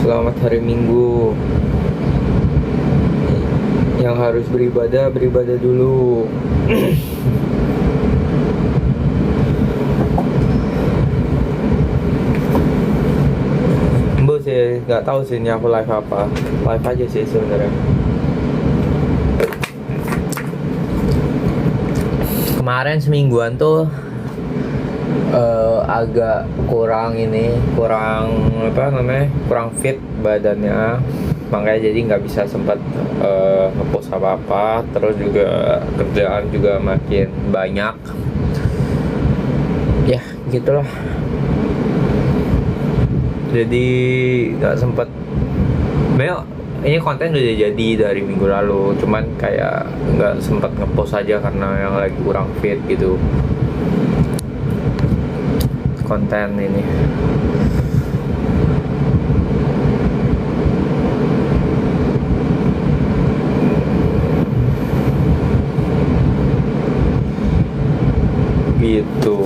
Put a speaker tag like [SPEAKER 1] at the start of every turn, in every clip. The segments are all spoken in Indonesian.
[SPEAKER 1] Selamat hari Minggu. Yang harus beribadah, beribadah dulu. Bu sih, nggak tahu sih ini aku live apa. Live aja sih sebenarnya. Kemarin semingguan tuh agak kurang kurang fit badannya, makanya jadi nggak bisa sempat ngepost apa-apa. Terus juga kerjaan juga makin banyak ya, gitulah. Jadi nggak sempet. Memang ini konten udah jadi dari minggu lalu, cuman kayak nggak sempet ngepost aja karena yang lagi kurang fit gitu konten ini. Gitu.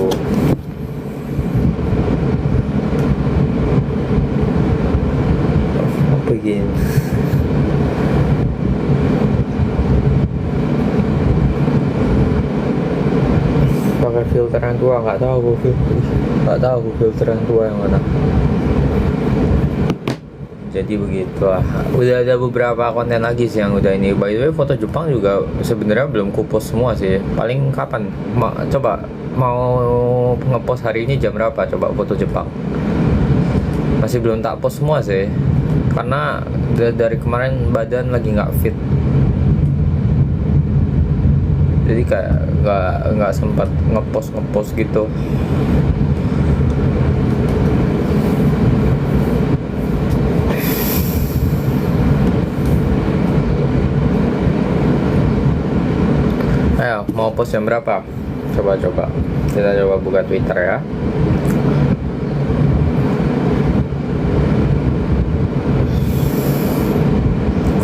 [SPEAKER 1] Begini. Pakai filteran tua, nggak tahu filteran tua yang mana. Jadi begitulah. Udah ada beberapa konten lagi sih yang udah ini. By the way, foto Jepang juga sebenarnya belum kupost semua sih. Paling kapan? Coba mau ngepost hari ini jam berapa? Coba foto Jepang. Masih belum tak post semua sih. Karena dari kemarin badan lagi nggak fit. Jadi kayak nggak sempat ngepost gitu. Ayo, mau post jam berapa? Coba kita coba buka Twitter ya.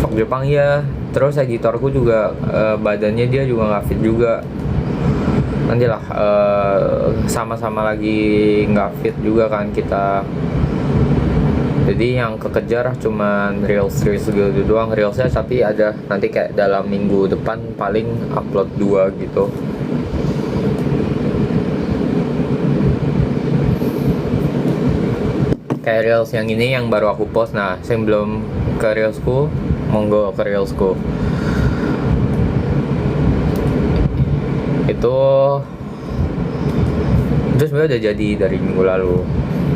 [SPEAKER 1] Vlog Jepang ya. Terus editorku juga badannya dia juga nggak fit juga. Nantilah sama-sama lagi nggak fit juga kan kita. Jadi yang kekejar cuman reels gitu doang reelsnya, tapi ada nanti kayak dalam minggu depan paling upload 2 gitu. Kayak reels yang ini yang baru aku post. Nah, yang belum ke reelsku, monggo ke reelsku. Itu sebenarnya udah jadi dari minggu lalu,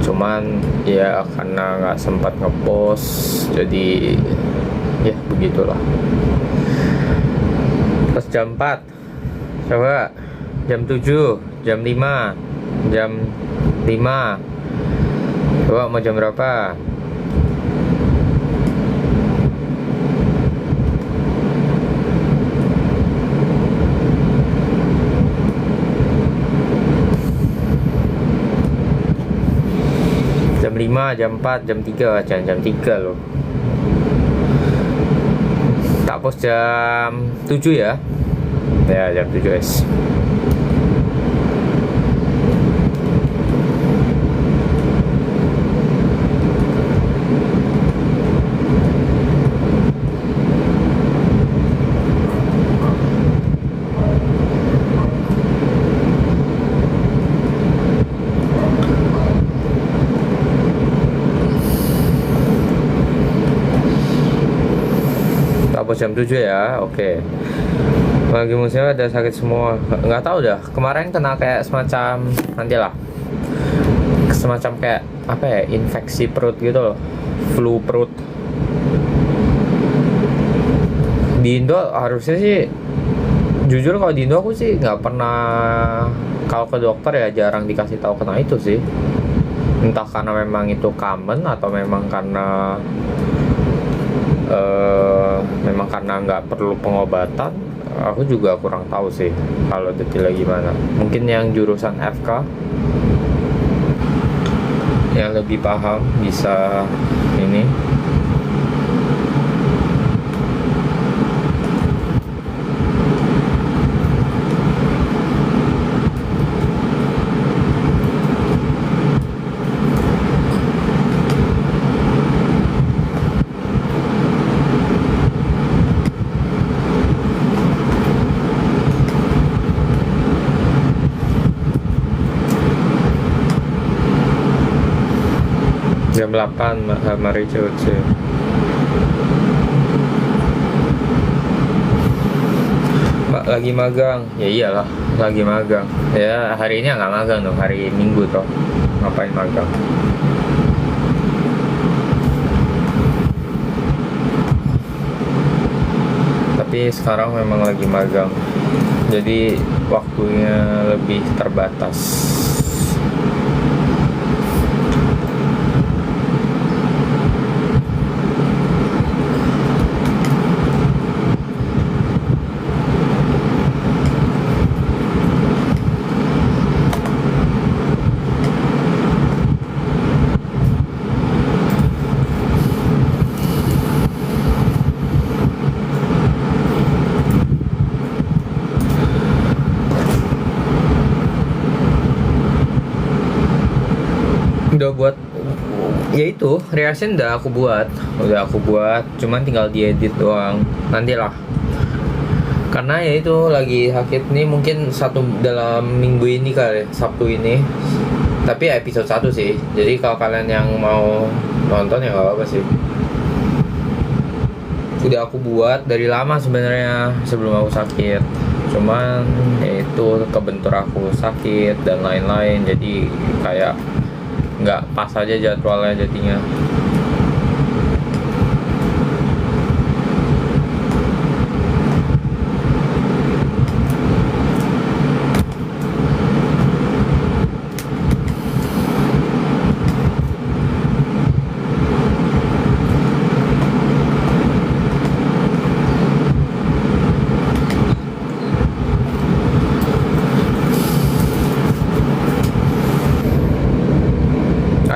[SPEAKER 1] cuman ya karena nggak sempat ngepost, jadi ya begitulah. Terus jam 4, coba jam 7, jam 5, jam 5, coba mau jam berapa? Jam 5, jam 4, jam 3, jangan jam 3 loh. Tak post jam 7 ya. Ya, jam 7 guys. Jam 7 ya, oke. Lagi musimnya ada sakit semua, nggak tahu dah. Kemarin kena kayak semacam, nantilah, semacam kayak apa ya, infeksi perut gitu loh, flu perut. Di Indo harusnya sih, jujur kalau di Indo aku sih nggak pernah, kalau ke dokter ya jarang dikasih tahu kena itu sih. Entah karena memang itu common atau memang karena nggak perlu pengobatan. Aku juga kurang tahu sih kalau detailnya gimana. Mungkin yang jurusan FK yang lebih paham bisa ini. jam 8 sama Richard sih. Lagi magang, ya iyalah lagi magang. Ya hari ini nggak magang dong, hari Minggu toh, ngapain magang? Tapi sekarang memang lagi magang, jadi waktunya lebih terbatas. Udah buat, ya itu reaction udah aku buat, cuman tinggal diedit doang nantilah, karena ya itu lagi sakit nih, mungkin dalam minggu ini kali, Sabtu ini, tapi episode 1 sih, jadi kalau kalian yang mau nonton ya gak apa-apa sih. Udah aku buat dari lama sebenarnya sebelum aku sakit, cuman ya itu kebentur aku sakit dan lain-lain, jadi kayak nggak pas aja jadwalnya jadinya.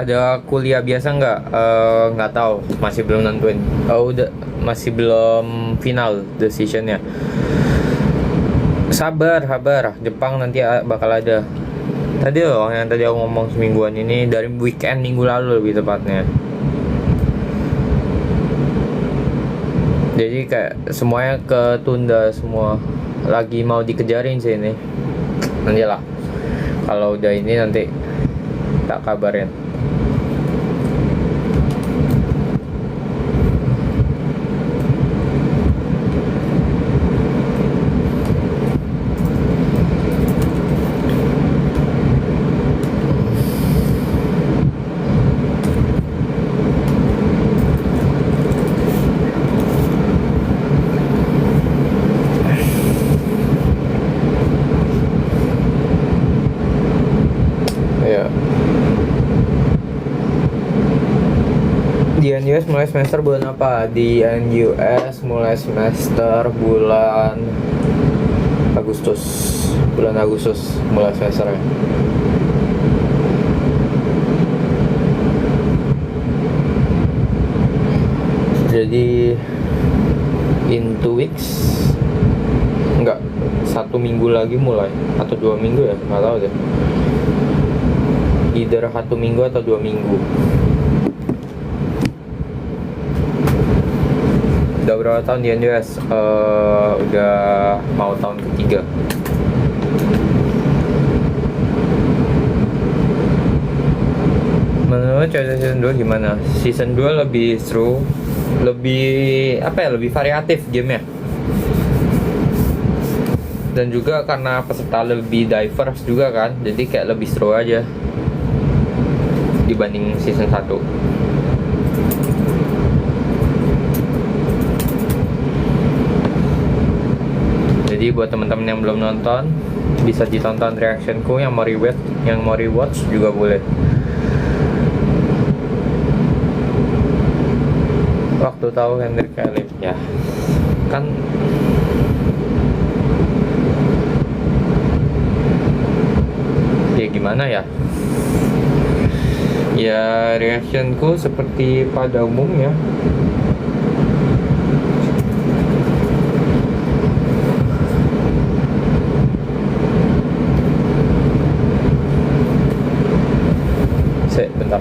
[SPEAKER 1] Ada kuliah biasa nggak tahu, masih belum nentuin. Masih belum final decisionnya. Sabar, Jepang nanti bakal ada. Tadi loh yang tadi aku ngomong semingguan ini, dari weekend minggu lalu lebih tepatnya. Jadi kayak semuanya ketunda semua, lagi mau dikejarin sih ini. Nanti lah, kalau udah ini nanti tak kabarin. Di NUS mulai semester bulan apa? Di NUS mulai semester bulan Agustus. Bulan Agustus mulai semesternya. Jadi in 2 weeks, enggak, 1 minggu lagi mulai, atau 2 minggu ya, nggak tahu deh. Either 1 minggu atau 2 minggu. Udah berapa tahun di NUS? Udah mau tahun ketiga. Menurut season 2 gimana? Season 2 lebih seru, lebih lebih variatif gamenya. Dan juga karena peserta lebih diverse juga kan, jadi kayak lebih seru aja dibanding season 1. Jadi buat teman-teman yang belum nonton, bisa ditonton reactionku, yang mau rewatch juga boleh. Waktu tahu Henry Cavill ya kan, ya gimana ya? Ya reactionku seperti pada umumnya. Bentar.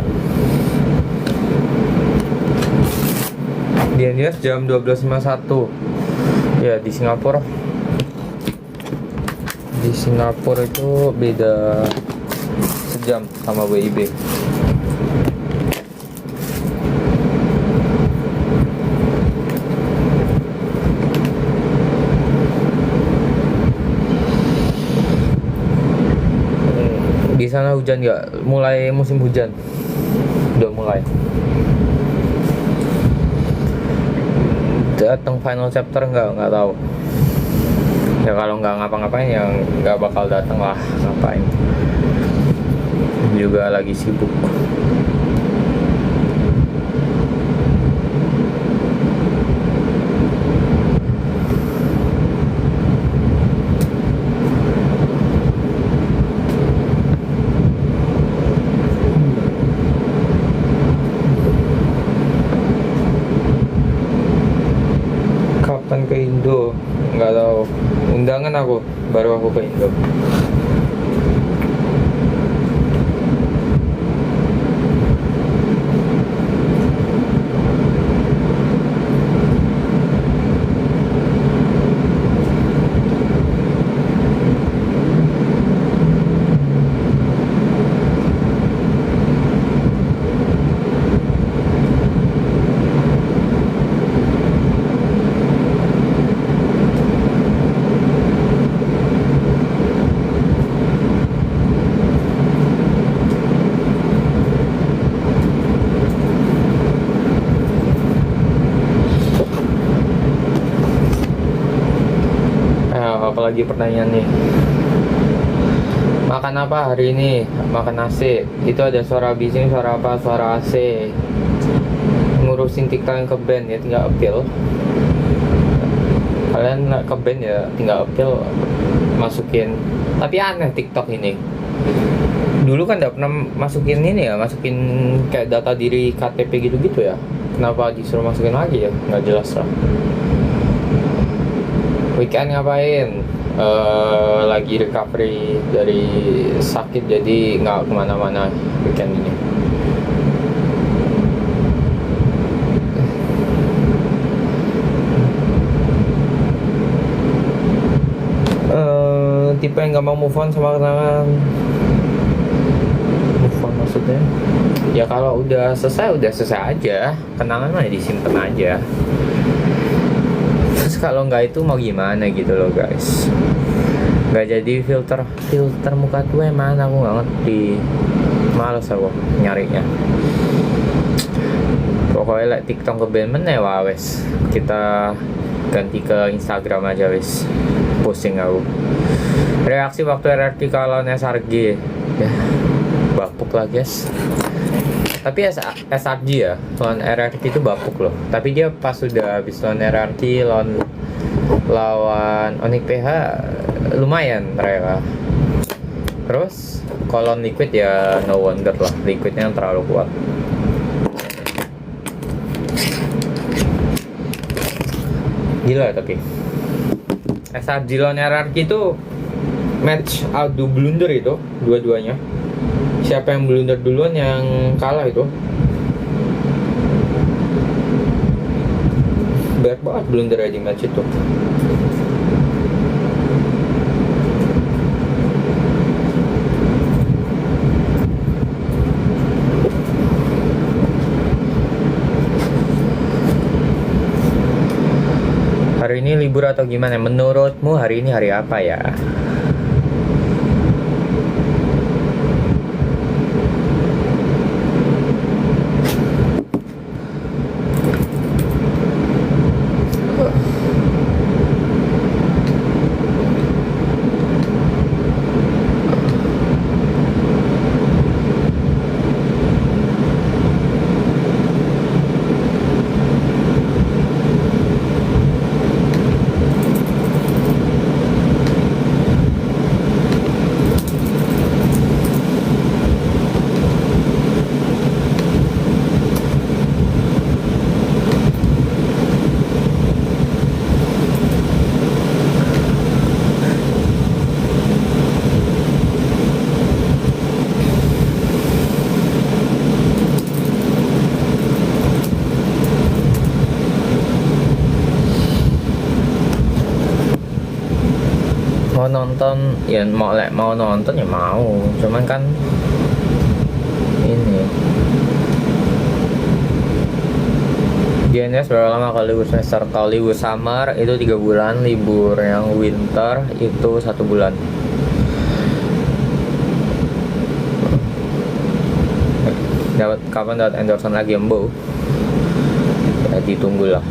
[SPEAKER 1] Di NUS jam 12.51. Ya di Singapura itu beda sejam sama WIB. Di sana hujan nggak? Mulai musim hujan. Udah mulai. Datang final chapter nggak tahu. Ya kalau nggak ngapa-ngapain ya nggak bakal datang lah, ngapain. Juga lagi sibuk. Kapan ke Indo? Nggak tahu. Undangan baru aku ke Indo. Apalagi pertanyaan nih, makan apa hari ini? Makan nasi. Itu ada suara bising, suara apa? Suara AC. Ngurusin TikTok yang ke band ya, tinggal appeal. Kalian ke band ya tinggal appeal, masukin. Tapi aneh TikTok ini. Dulu kan gak pernah masukin ini ya, masukin kayak data diri KTP gitu-gitu ya. Kenapa disuruh masukin lagi ya? Nggak jelas lah. Weekend ngapain? Lagi recovery dari sakit, jadi nggak kemana-mana weekend ini. Tipe yang gampang move on sama kenangan. Move on maksudnya? Ya kalau udah selesai aja. Kenangan mah disimpan aja. Kalau nggak itu mau gimana gitu loh guys. Nggak jadi filter muka tuh mana, aku nggak ngerti, males aku nyarinya. Pokoknya like TikTok ke band meneh wes, kita ganti ke Instagram aja wes. Pusing aku. Reaksi waktu RRQ kalau SRG ya bapuk lah guys. Tapi SRG ya, lawan RRQ itu bapuk loh. Tapi dia pas sudah habis lawan RRQ, lawan Onyx PH lumayan mereka. Terus kalau Liquid ya no wonder lah, Liquidnya yang terlalu kuat. Gila tapi SRG lawan RRQ itu match adu blunder itu dua-duanya. Siapa yang blunder duluan yang kalah itu. Banyak banget blunder di match itu. Hari ini libur atau gimana? Menurutmu hari ini hari apa ya? Mau nonton ya mau nonton ya mau, cuman kan ini GNS berapa lama kalau libur semester? Kalau libur summer itu 3 bulan, libur yang winter itu 1 bulan. kapan dapat endorsement lagi Embo, ya ditunggulah.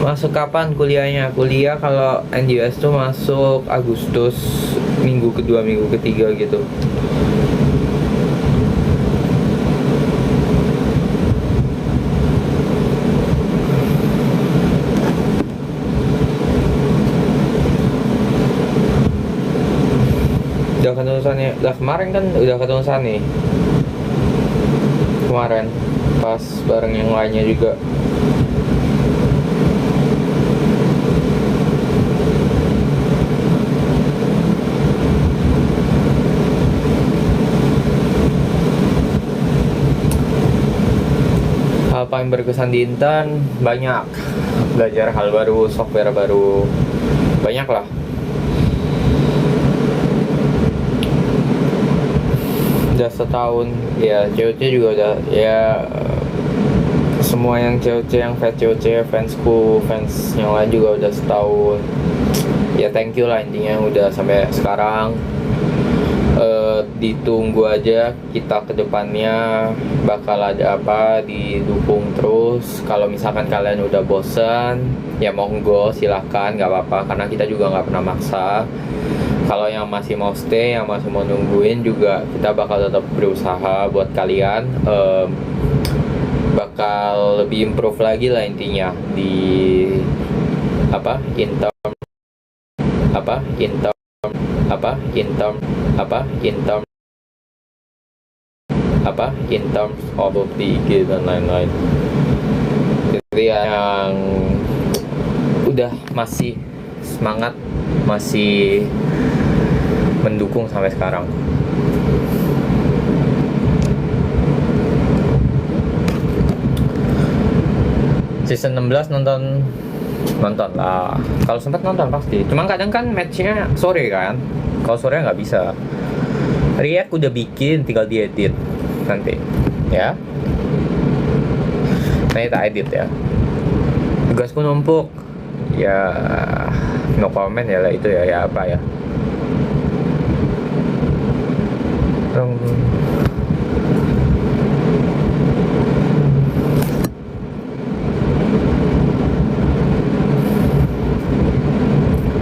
[SPEAKER 1] Masuk kapan kuliahnya? Kuliah kalau NUS tuh masuk Agustus, minggu kedua, minggu ketiga gitu. Udah keterusan ya, udah kemarin kan udah keterusan nih. Kemarin pas bareng yang lainnya juga. Hal paling berkesan di intern banyak, belajar hal baru, software baru, banyak lah. Udah setahun ya, COC juga udah ya, semua yang COC, yang fans COC, fansku, fans yang lain juga udah setahun. Ya thank you lah intinya udah sampai sekarang. Ditunggu aja kita ke depannya bakal ada apa, didukung terus. Kalau misalkan kalian udah bosen ya monggo silahkan, nggak apa-apa karena kita juga nggak pernah maksa. Kalau yang masih mau stay, yang masih mau nungguin juga kita bakal tetap berusaha buat kalian. Bakal lebih improve lagi lah intinya di apa in term apa in term apa in term apa in term apa in terms of the IG dan lain-lain. Jadi yang udah masih semangat, masih mendukung sampai sekarang. Season 16 nonton lah. Kalau sempat nonton pasti. Cuman kadang kan matchnya sore kan. Kalau sore nggak bisa. React udah bikin, tinggal diedit nanti ya. Nanti tak edit ya. Tugasku numpuk. Ya no comment ya lah itu ya, ya apa ya.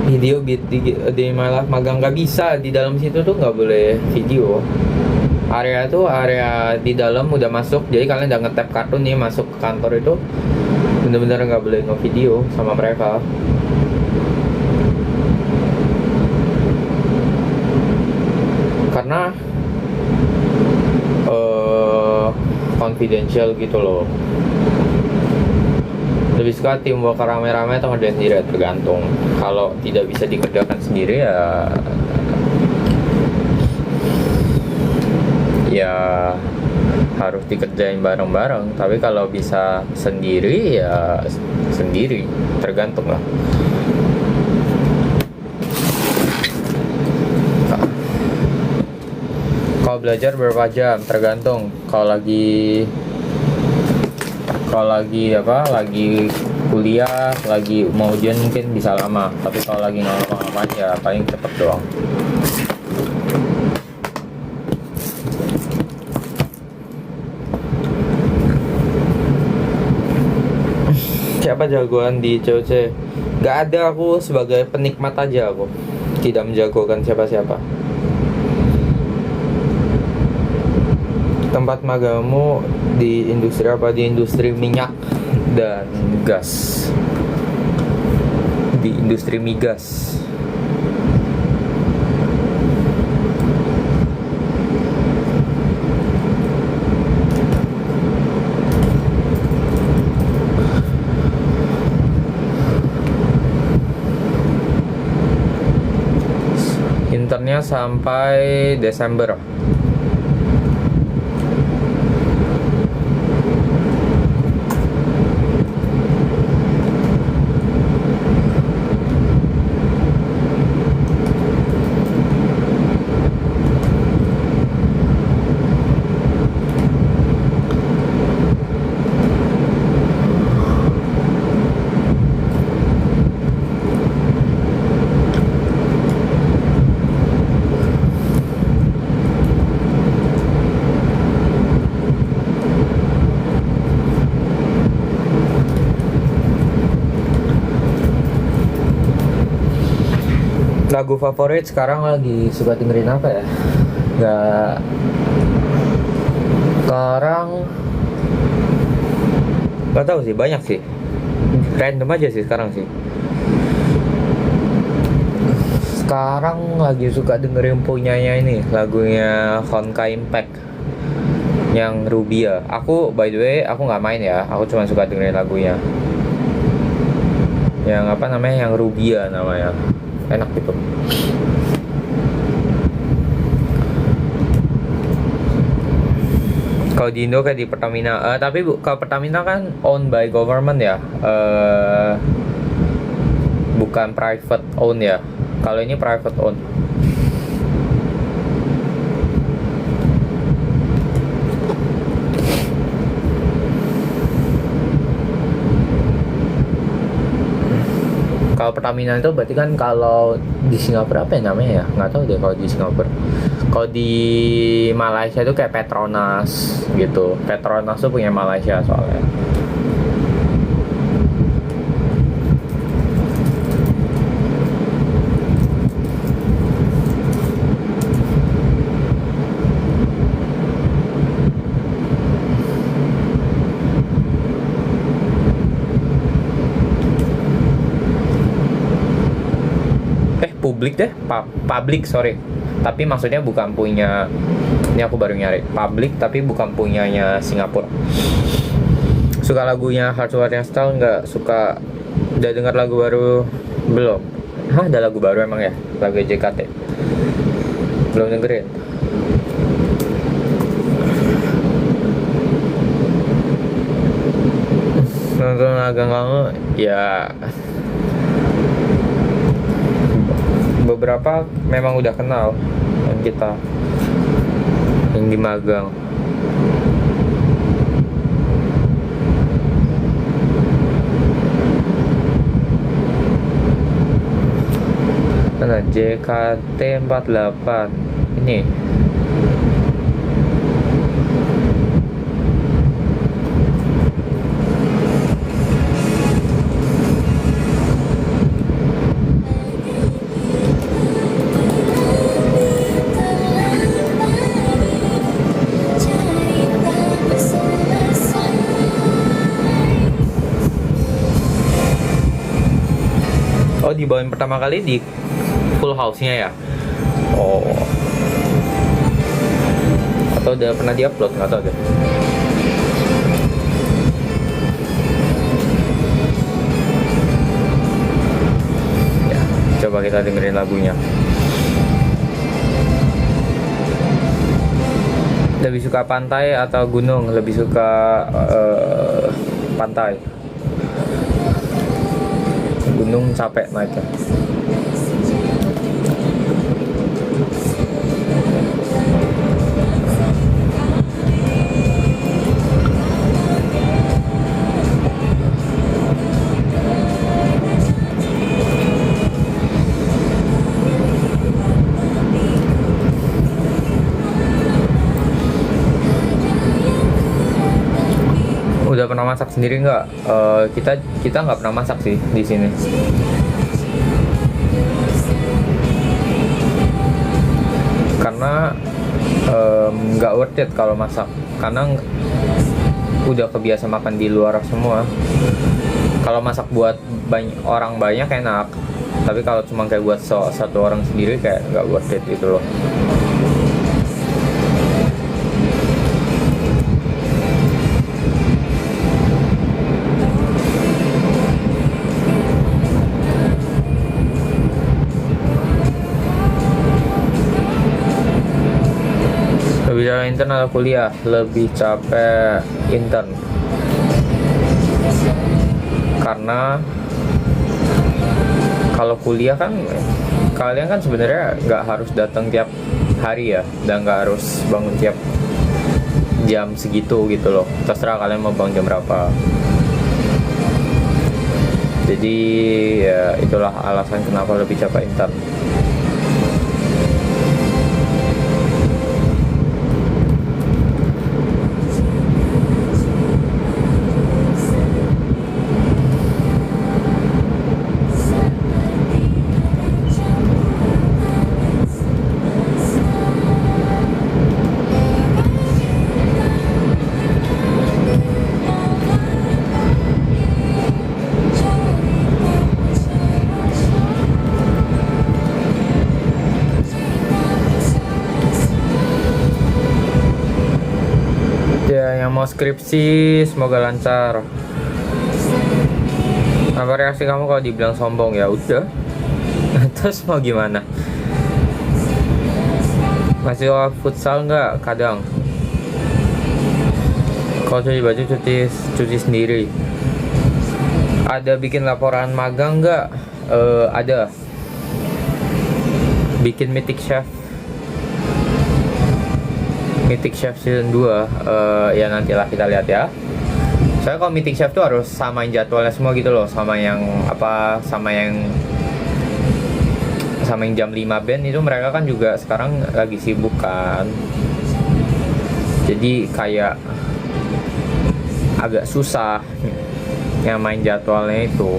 [SPEAKER 1] Video di malah magang nggak bisa, di dalam situ tuh nggak boleh video. Area tuh area di dalam udah masuk, jadi kalian udah nge-tap kartu nih masuk ke kantor itu bener-bener nggak boleh nge-video sama mereka. Karena confidential gitu loh. Lebih suka teamwork rame-rame atau ngerjain sendiri, tergantung. Kalau tidak bisa dikerjakan sendiri ya harus dikerjain bareng-bareng. Tapi kalau bisa sendiri ya sendiri, tergantung lah. Kalau belajar berapa jam tergantung. Kalau lagi kuliah, lagi mau ujian mungkin bisa lama. Tapi kalau lagi nggak lama-lama ya paling cepet doang. Siapa jagoan di COC? Gak ada, aku sebagai penikmat aja, aku tidak menjagokan siapa-siapa. Tempat magangmu di industri apa? Di industri minyak dan gas. Di industri migas. Internnya sampai Desember. Lagu favorit sekarang lagi suka dengerin apa ya? Nggak, sekarang nggak tahu sih, banyak sih, random aja sih sekarang sih. Sekarang lagi suka dengerin punyanya ini, lagunya Honka Impact yang Rubia. Aku by the way aku nggak main ya, aku cuma suka dengerin lagunya. Yang apa namanya, yang Rubia namanya, enak gitu. Kalau di Indo kayak di Pertamina, tapi kalau Pertamina kan owned by government ya, bukan private own ya. Kalau ini private own. Kalau Pertamina itu berarti kan, kalau di Singapura apa ya namanya ya? Nggak tahu deh kalau di Singapura. Kalau di Malaysia itu kayak Petronas gitu. Petronas tuh punya Malaysia soalnya. Publik deh, public sorry, tapi maksudnya bukan punya, ini aku baru nyari, public tapi bukan punyanya Singapura. Suka lagunya Hardware yang Style nggak? Suka. Udah dengar lagu baru belum? Hah, ada lagu baru emang ya? Lagu JKT belum dengerin. Nonton agak lama ya, beberapa memang udah kenal dan kita yang di magang. Mana JKT48 ini? Oh, dibawain pertama kali di Full House-nya ya? Oh. Atau udah pernah di-upload, nggak tahu deh. Ya, coba kita dengerin lagunya. Lebih suka pantai atau gunung? Lebih suka pantai. Gunung capek naiknya. Udah pernah masak sendiri nggak? Kita nggak pernah masak sih di sini. Karena nggak worth it kalau masak. Karena udah kebiasa makan di luar semua. Kalau masak buat orang banyak enak. Tapi kalau cuma kayak buat satu orang sendiri kayak nggak worth it gitu loh. Lebih capek intern atau kuliah? Lebih capek intern. Karena kalau kuliah kan kalian kan sebenarnya nggak harus datang tiap hari ya, dan nggak harus bangun tiap jam segitu gitu loh. Terserah kalian mau bangun jam berapa. Jadi ya itulah alasan kenapa lebih capek intern. mau skripsi semoga lancar. Apa reaksi kamu kalau dibilang sombong? Ya udah. Terus mau gimana? Masih futsal nggak? Kadang. Kalau cuci baju cuci sendiri. Ada bikin laporan magang nggak? Ada. Bikin Mythic Chef season 2. Ya nantilah kita lihat ya. Soalnya kalau Mythic Chef tuh harus samain jadwalnya semua gitu loh, sama yang jam 5 band itu, mereka kan juga sekarang lagi sibuk kan. Jadi kayak agak susah yang main jadwalnya itu.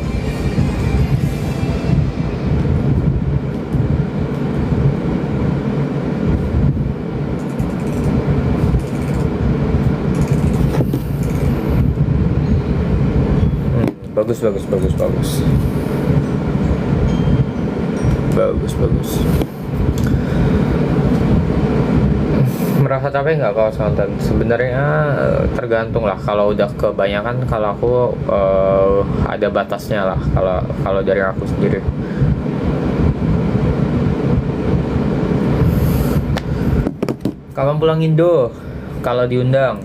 [SPEAKER 1] Bagus. Merasa capek nggak kalau nonton? Sebenarnya tergantung lah. Kalau udah kebanyakan, kalau aku ada batasnya lah. Kalau dari aku sendiri. Kapan pulang Indo? Kalau diundang.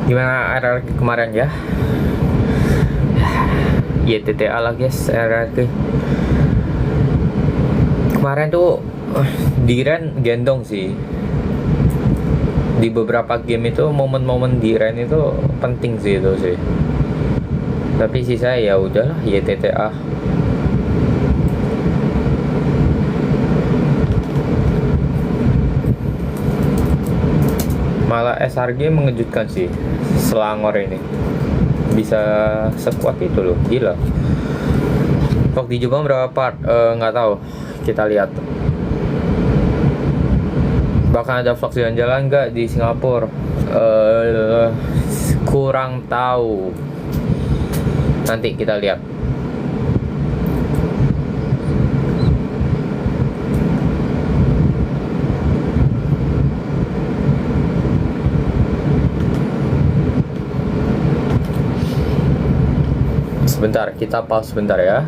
[SPEAKER 1] Gimana RRQ kemarin ya? YTTA lah guys, RRQ kemarin tuh Diren gendong sih. Di beberapa game itu momen-momen Diren itu penting sih itu sih. Tapi sisa ya udahlah YTTA. Malah SRG mengejutkan sih, Selangor ini bisa sekuat itu loh, gila. Vlog di Jepang berapa part? Nggak tahu, kita lihat. Bahkan ada vlog jalan-jalan nggak di Singapura? Kurang tahu, nanti kita lihat. Sebentar, kita pause sebentar ya.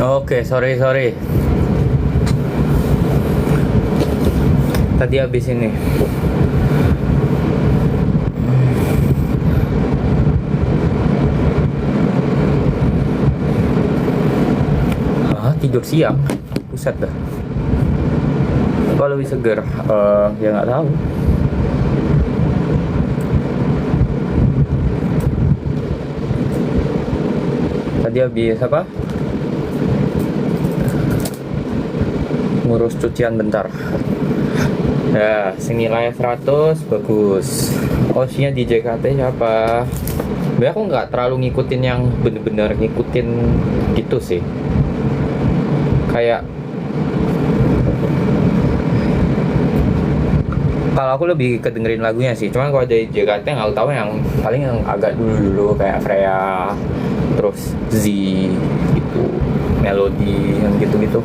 [SPEAKER 1] Oke, sorry. Tadi habis ini. Tidur siang, buset dah. Kok lebih seger? Ya nggak tahu. Tadi habis apa? Ngurus cucian bentar. Ya, senilai 100 bagus. Osinya di JKT siapa? Sebenernya aku nggak terlalu ngikutin yang bener-bener ngikutin gitu sih. Kayak kalau aku lebih kedengerin lagunya sih. Cuman kalau dari JKT yang aku tahu yang paling yang agak dulu kayak Freya, terus Z gitu, Melody yang gitu-gitu.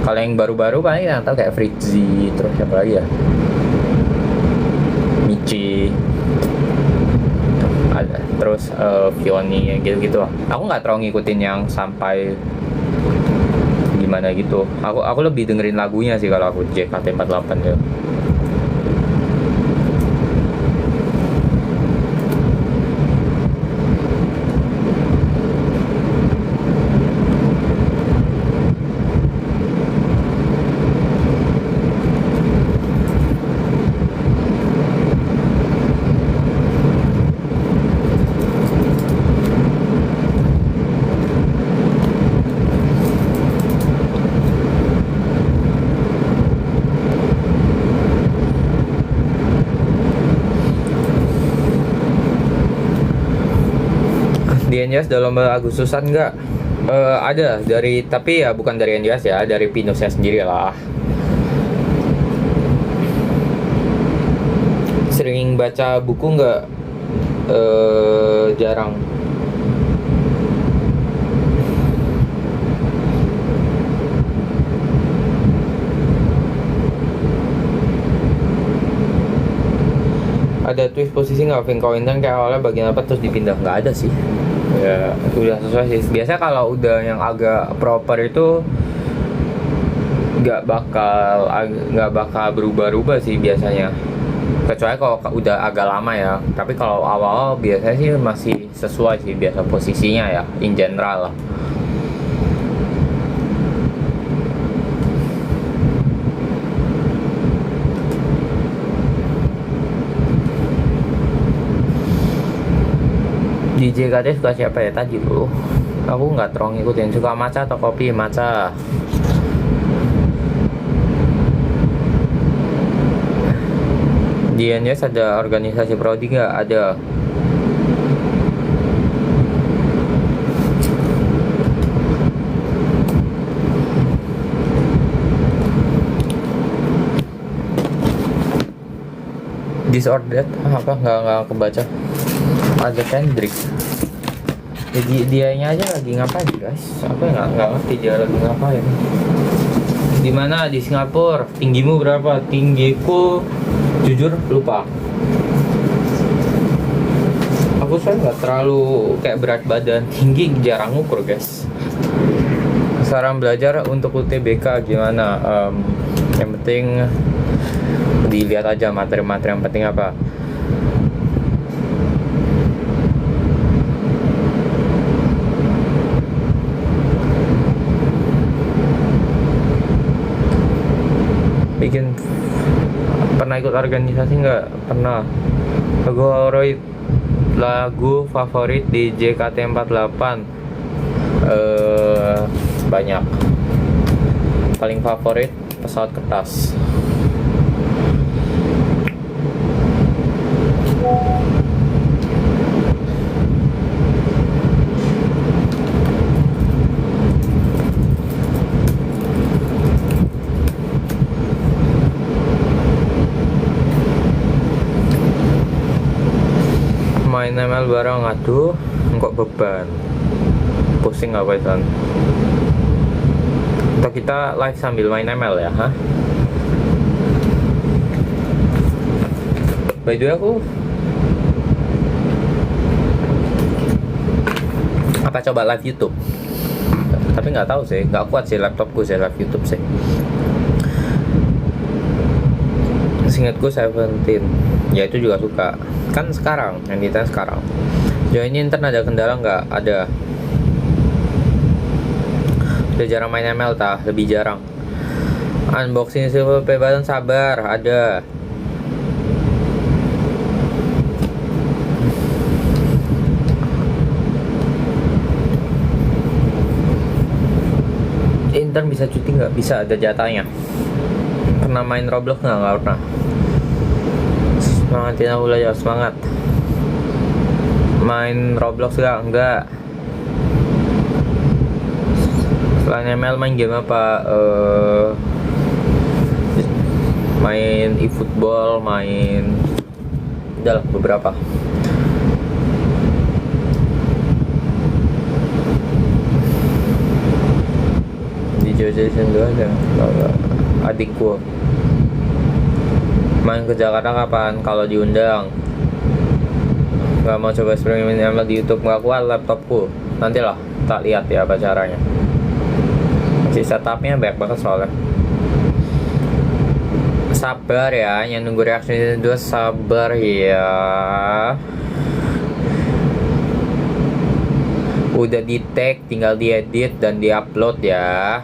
[SPEAKER 1] Kalau yang baru-baru paling yang tahu kayak Fritzy, terus siapa lagi ya? Michi. Ada terus Fioni yang gitu-gitu. Aku nggak terlalu ngikutin yang sampai gimana gitu. Aku lebih dengerin lagunya sih kalau aku JKT48 ya. Di NJS dalam lomba Agustusan nggak? Ada dari, tapi ya bukan dari NJS ya, dari Pinusnya sendiri lah. Sering baca buku nggak? Jarang. Ada twist posisi nggak? Vinko Intan kayak awalnya bagian apa terus dipindah? Nggak ada sih. Ya udah sesuai sih. Biasanya kalau udah yang agak proper itu nggak bakal berubah-ubah sih biasanya. Kecuali kalau udah agak lama ya. Tapi kalau awal biasanya sih masih sesuai sih biasa posisinya ya, in general lah. Di JKT suka siapa ya tadi bro? Aku nggak terlalu ngikutin. Suka matcha atau kopi? Matcha. Di NJS ada organisasi prodi nggak? Ada. Disordered apa? Nggak kebaca. Ada Kendrick. Jadi dianya aja lagi ngapain guys? Aku nggak ngerti dia lagi ngapain. Di mana? Di Singapura. Tinggimu berapa? Tinggiku jujur lupa. Saya nggak terlalu kayak berat badan tinggi, jarang ngukur guys. Saran belajar untuk UTBK gimana? Yang penting dilihat aja materi-materi yang penting apa. Pernah ikut organisasi nggak? Pernah. Lagu favorit di JKT48 banyak. Paling favorit Pesawat Kertas. Main ML bareng, aduh kok beban, pusing apa itu? Atau kita live sambil main ML ya, ha? By the way aku apa coba live YouTube? Tapi nggak tahu sih, nggak kuat sih laptopku sih live YouTube sih. Seingatku Seventeen, ya itu juga suka. Kan sekarang, yang kita sekarang. Join intern ada kendala nggak? Ada. Udah jarang main ML tah, lebih jarang. Unboxing silver play button sabar, ada. Intern bisa cuti nggak? Bisa, ada jatahnya. Pernah main Roblox nggak? Nggak pernah. Semangatin aku lah ya, semangat. Main Roblox nggak? Enggak. Selain ML main game apa? Main eFootball, main udah lah, beberapa. Di Jason 2 aja adikku main ke Jakarta kapan? Kalau diundang. Gak mau coba eksperimen ML di YouTube, gak kuat laptopku. Nantilah tak lihat ya apa caranya. Masih setupnya banyak banget soalnya. Sabar ya, yang nunggu reaksi season 2 sabar ya. Udah di tag, tinggal diedit dan diupload ya.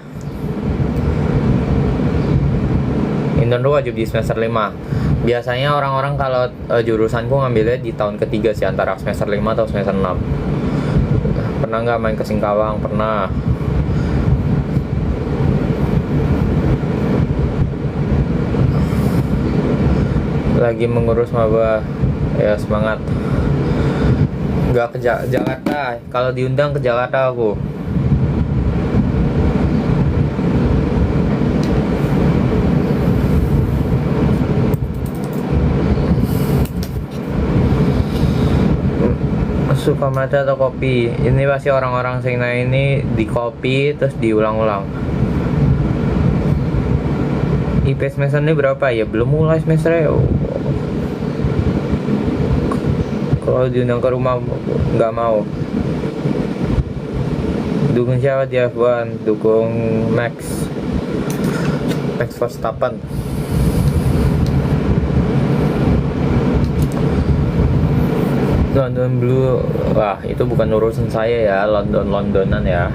[SPEAKER 1] Intern wajib di semester 5. Biasanya orang-orang kalau jurusanku ngambilnya di tahun ketiga sih, antara semester 5 atau semester 6. Pernah nggak main ke Singkawang? Pernah. Lagi mengurus maba ya, semangat. Nggak ke Jakarta, kalau diundang ke Jakarta aku. Suka matcha atau kopi? Ini pasti orang-orang Singna ini di kopi terus diulang-ulang. IP semester ini berapa ya? Belum mulai semester ya. Kalau diundang ke rumah nggak mau. Dukung siapa di F1? Dukung Max Verstappen. London Blue, wah itu bukan urusan saya ya, Londonan ya.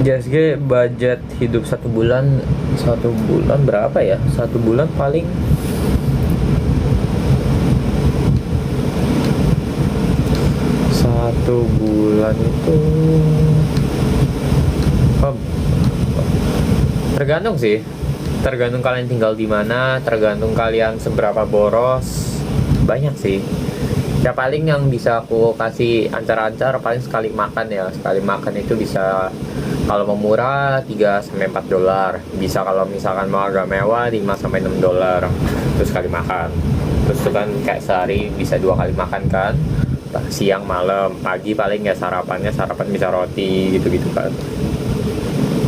[SPEAKER 1] JSG budget hidup satu bulan berapa ya? Satu bulan paling satu bulan itu tergantung sih, tergantung kalian tinggal di mana, tergantung kalian seberapa boros. Banyak sih ya, paling yang bisa aku kasih ancar-ancar paling sekali makan ya. Sekali makan itu bisa, kalau mau murah 3-4 dolar, bisa kalau misalkan mau agak mewah 5-6 dolar. Terus sekali makan, terus itu kan kayak sehari bisa 2 kali makan kan, siang malam. Pagi paling ya sarapan bisa roti gitu kan.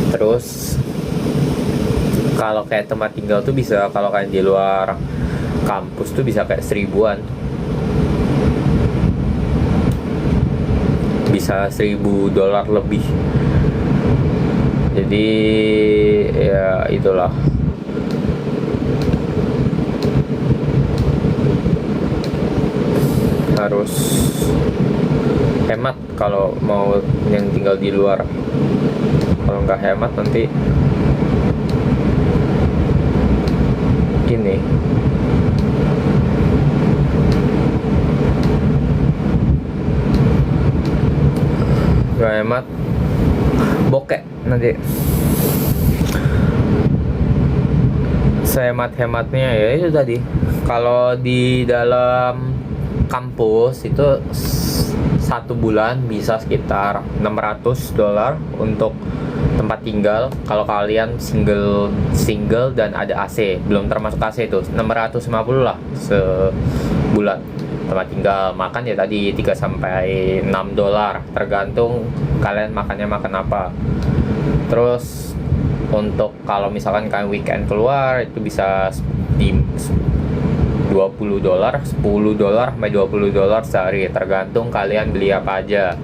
[SPEAKER 1] Terus kalau kayak tempat tinggal tuh bisa, kalau kayak di luar kampus tuh bisa kayak 1000-an, bisa 1000 dolar lebih. Jadi ya itulah. Harus hemat kalau mau yang tinggal di luar. Kalau nggak hemat nanti gini. Nggak hemat, bokek nanti. Sehemat-hematnya ya itu tadi. Kalau di dalam kampus itu satu bulan bisa sekitar 600 dolar untuk tempat tinggal. Kalau kalian single dan ada AC, belum termasuk AC itu 650 lah sebulan tempat tinggal. Makan ya tadi 3-6 dolar, tergantung kalian makannya makan apa. Terus Untuk kalau misalkan kalian weekend keluar itu bisa di $20, $10 sampai $20 sehari, tergantung kalian beli apa aja.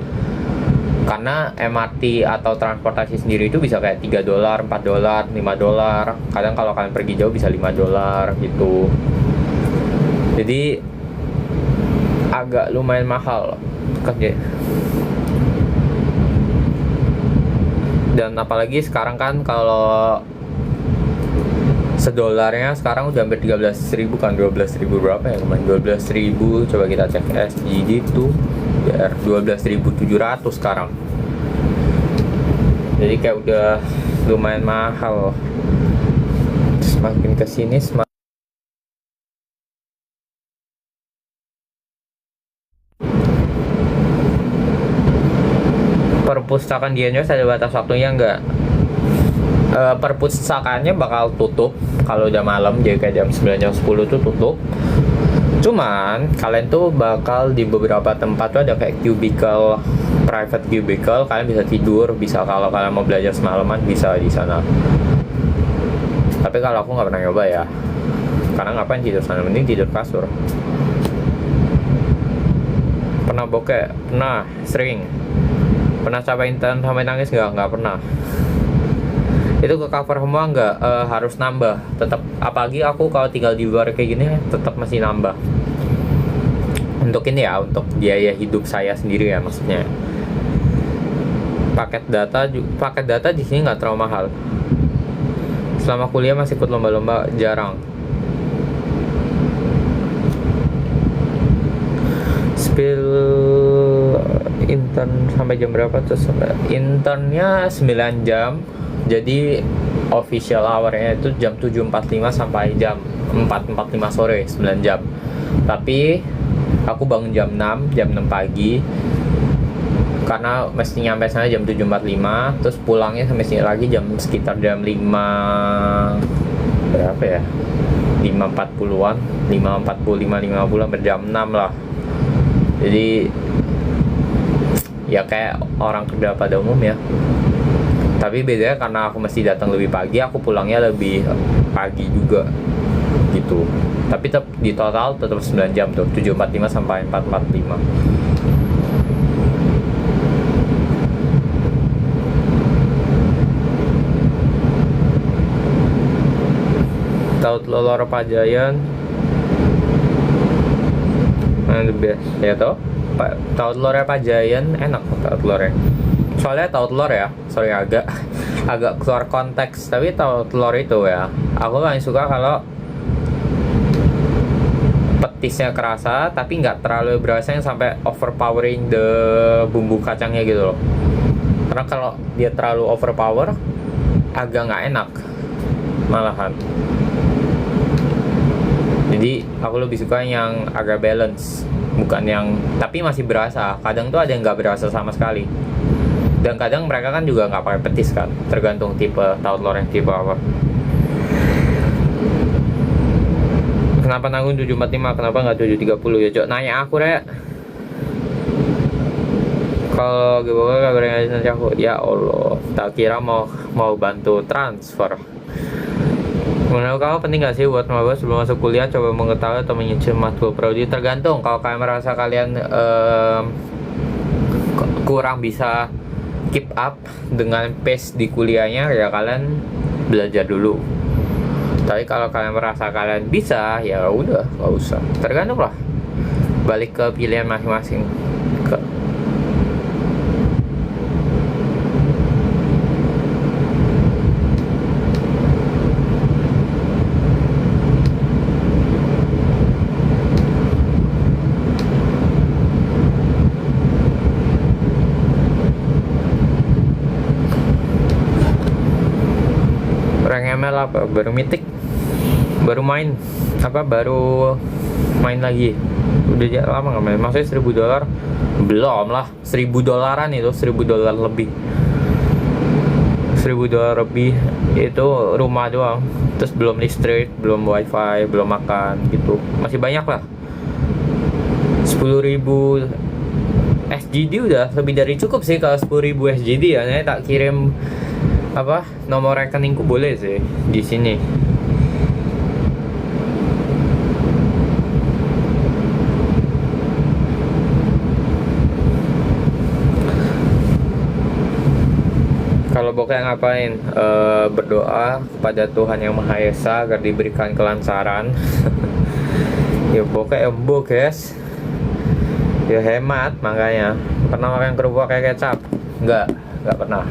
[SPEAKER 1] Karena MRT atau transportasi sendiri itu bisa kayak $3, $4, $5. Kadang kalau kalian pergi jauh bisa $5 gitu. Jadi agak lumayan mahal kerja. Dan apalagi sekarang kan kalau $1 sekarang udah hampir 13.000 kan, 12.000 berapa ya kemarin, 12.000. Coba kita cek SGD tuh biar 12.700 sekarang. Jadi kayak udah lumayan mahal. Semakin kesini semakin perpustakaan di Indonesia ada batas waktunya nggak? Perpustakaannya bakal tutup kalau udah malam, jadi kayak jam 9 jam 10 tuh tutup. Cuman kalian tuh bakal di beberapa tempat tuh ada kayak cubicle, private cubicle, kalian bisa tidur, bisa kalau kalian mau belajar semalaman bisa di sana. Tapi kalau aku nggak pernah nyoba ya, karena ngapain tidur sana, mending tidur kasur. Pernah bokeh? Pernah, sering. Pernah capek intern sampai nangis nggak pernah. Itu ke cover semua nggak, harus nambah tetap, apalagi aku kalau tinggal di luar kayak gini tetap masih nambah untuk ini ya, untuk biaya hidup saya sendiri ya, maksudnya paket data di sini nggak terlalu mahal. Selama kuliah masih ikut lomba-lomba? Jarang. Spill intern sampai jam berapa tuh? Internnya 9 jam, jadi official hour-nya itu jam 7.45 sampai jam 4.45 sore, 9 jam. Tapi aku bangun jam 6 pagi karena mesti nyampe sana jam 7.45, terus pulangnya sampai sini lagi sekitar jam 5 berapa ya, 5.40-an, 5.45, 5.50 sampai jam 6 lah. Jadi ya kayak orang kerja pada umumnya. Tapi bedanya karena aku mesti datang lebih pagi, aku pulangnya lebih pagi juga gitu. Tapi tetap di total tetap 9 jam tuh, 7.45 sampai 4.45. Tahu telur Pajayan the best ya toh. Tahu telurnya Pajayan enak tahu telurnya. Soalnya tahu telur ya, sorry agak keluar konteks, tapi tahu telur itu ya, aku paling suka kalau petisnya kerasa tapi nggak terlalu berasa yang sampai overpowering the bumbu kacangnya gitu loh. Karena kalau dia terlalu overpower agak nggak enak malahan. Jadi aku lebih suka yang agak balance, bukan yang tapi masih berasa. Kadang tuh ada yang nggak berasa sama sekali. Dan kadang mereka kan juga nggak pakai petis kan, tergantung tipe tahu telur yang tipe apa. Kenapa nanggung 7.45, kenapa nggak 7.30 ya Cok? Nanya aku Rek. Kalau gimana kabarnya nanti aku, ya Allah, tak kira mau bantu transfer. Menurut kamu penting gak sih buat maba sebelum masuk kuliah coba mengetahui atau menyicil matkul prodi? Tergantung. Kalau kalian merasa kalian kurang bisa keep up dengan pace di kuliahnya, ya kalian belajar dulu. Tapi kalau kalian merasa kalian bisa, ya udah nggak usah. Tergantung lah. Balik ke pilihan masing-masing. Apa baru mitik, baru main baru main lagi, udah lama nggak main. Maksudnya $1.000 belum lah, $1.000 itu $1.000 lebih, $1.000 lebih itu rumah doang, terus belum listrik, belum wifi, belum makan gitu, masih banyak lah. 10.000 SGD udah lebih dari cukup sih kalau 10.000 SGD ya. Saya tak kirim apa nomor rekeningku boleh sih di sini. Kalau bokeh ngapain? Berdoa kepada Tuhan Yang Maha Esa agar diberikan kelancaran. Ya bokeh embo guys. Ya hemat makanya. Pernah makan kerupuk kayak kecap? Enggak pernah.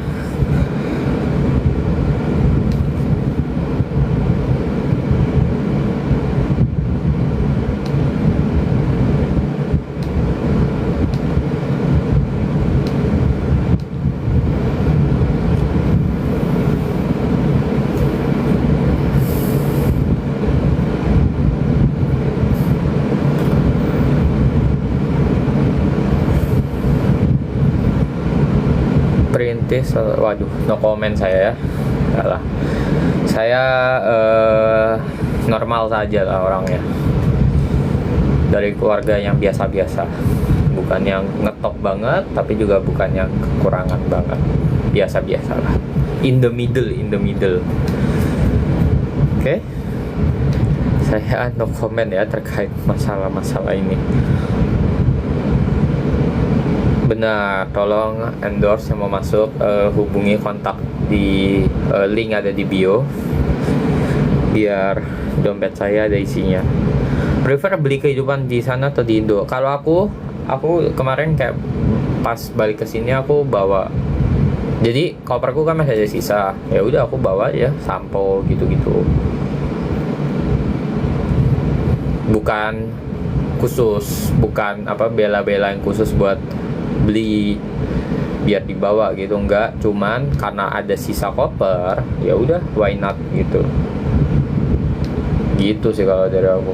[SPEAKER 1] Perintis, waduh, no comment saya ya. Alah. Saya normal saja lah orangnya. Dari keluarga yang biasa-biasa. Bukan yang ngetop banget, tapi juga bukan yang kekurangan banget. Biasa-biasa lah. In the middle. Oke. Saya no comment ya terkait masalah-masalah ini. Benar, tolong endorse yang mau masuk, hubungi kontak di link ada di bio, biar dompet saya ada isinya. Prefer beli kehidupan di sana atau di Indo? Kalau aku kemarin kayak pas balik ke sini aku bawa, jadi koperku kan masih ada sisa, ya udah aku bawa ya sampo gitu-gitu. Bukan khusus, bukan apa bela-bela yang khusus buat beli biar dibawa gitu, enggak, cuman karena ada sisa koper ya udah why not gitu sih kalau dari aku.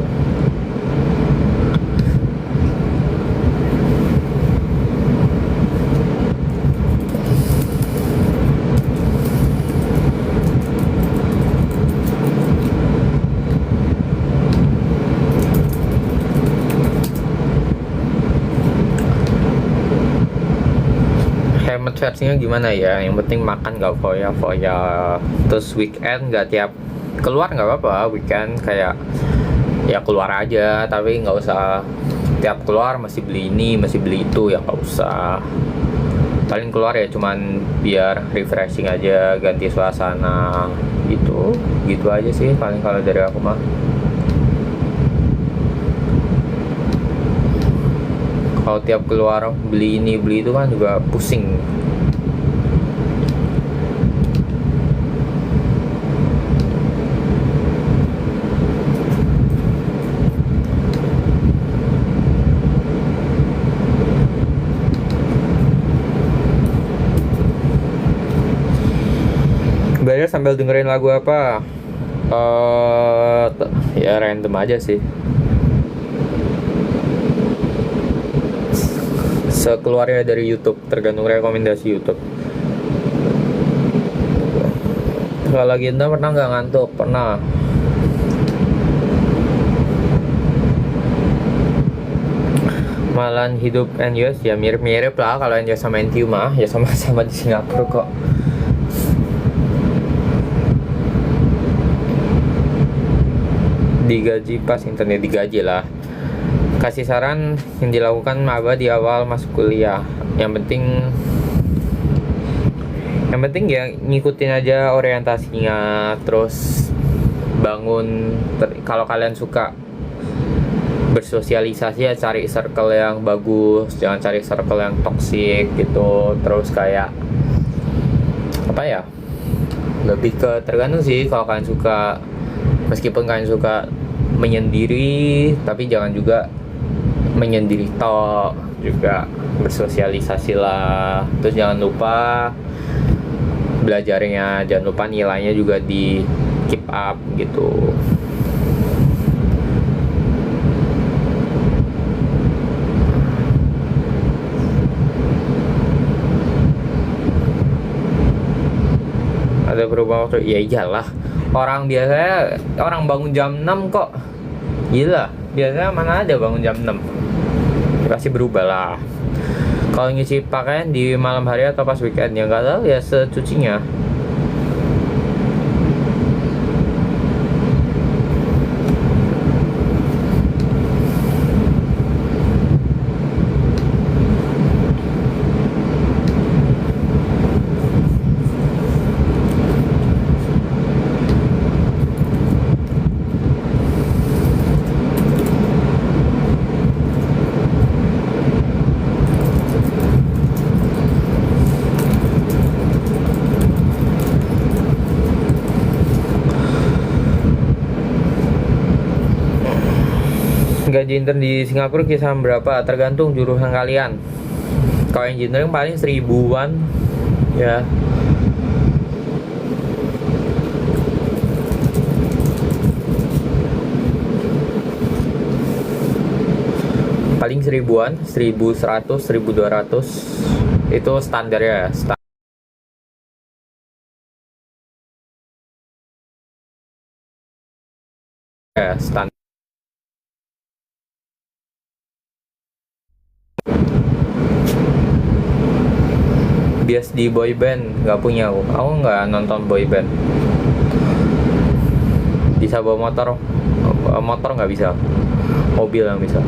[SPEAKER 1] Hemat versinya gimana ya, yang penting makan gak foya, terus weekend gak tiap keluar nggak apa-apa, weekend kayak ya keluar aja, tapi nggak usah tiap keluar masih beli ini masih beli itu, ya nggak usah. Paling keluar ya cuman biar refreshing aja, ganti suasana gitu aja sih paling kalau dari aku mah. Kalau tiap keluar beli ini beli itu kan juga pusing. Belajar sambil dengerin lagu apa? Ya random aja sih. Sekeluarnya dari YouTube, tergantung rekomendasi YouTube. Kalau lagi entah pernah nggak ngantuk? Pernah. Malan hidup NUS ya mirip-mirip lah. Kalau NUS sama NTU mah ya sama-sama di Singapura kok. Digaji pas internet, digaji lah. Kasih saran yang dilakukan maba di awal masuk kuliah. Yang penting ya ngikutin aja orientasinya, terus bangun kalau kalian suka bersosialisasi ya cari circle yang bagus, jangan cari circle yang toksik gitu. Terus kayak apa ya, lebih ke tergantung sih. Kalau kalian suka, meskipun kalian suka menyendiri, tapi jangan juga menyendiri tok, juga bersosialisasi lah. Terus jangan lupa belajarnya, jangan lupa nilainya juga di keep up gitu. Ada perubahan waktu? Ya iyalah, orang biasanya orang bangun jam 6 kok. Gila, biasanya mana ada bangun jam 6. Pasti berubah lah. Kalau ngisi pakaian di malam hari atau pas weekend ya nggak tahu ya, secucinya. Gaji intern di Singapura kisaran berapa? Tergantung jurusan kalian. Kalau engineering paling 1000-an ya. Paling 1000-an, 1100, 1200 itu standar ya. Standar. Bias di boy band nggak punya aku nggak nonton boy band. Bisa bawa motor nggak bisa, mobil yang bisa.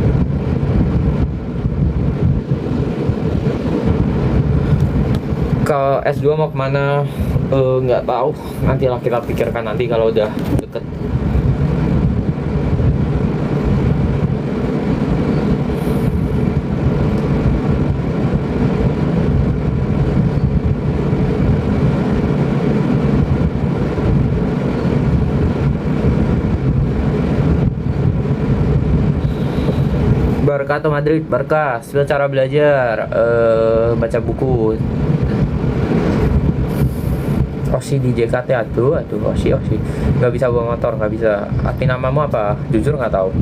[SPEAKER 1] Kalau S2 mau kemana nggak tahu, nantilah kita pikirkan nanti kalau udah deket. Barca atau Madrid? Barca. Skill cara belajar, baca buku. Osi di JKT aduh Osi nggak bisa bawa motor, nggak bisa. Arti namamu apa? Jujur nggak tahu.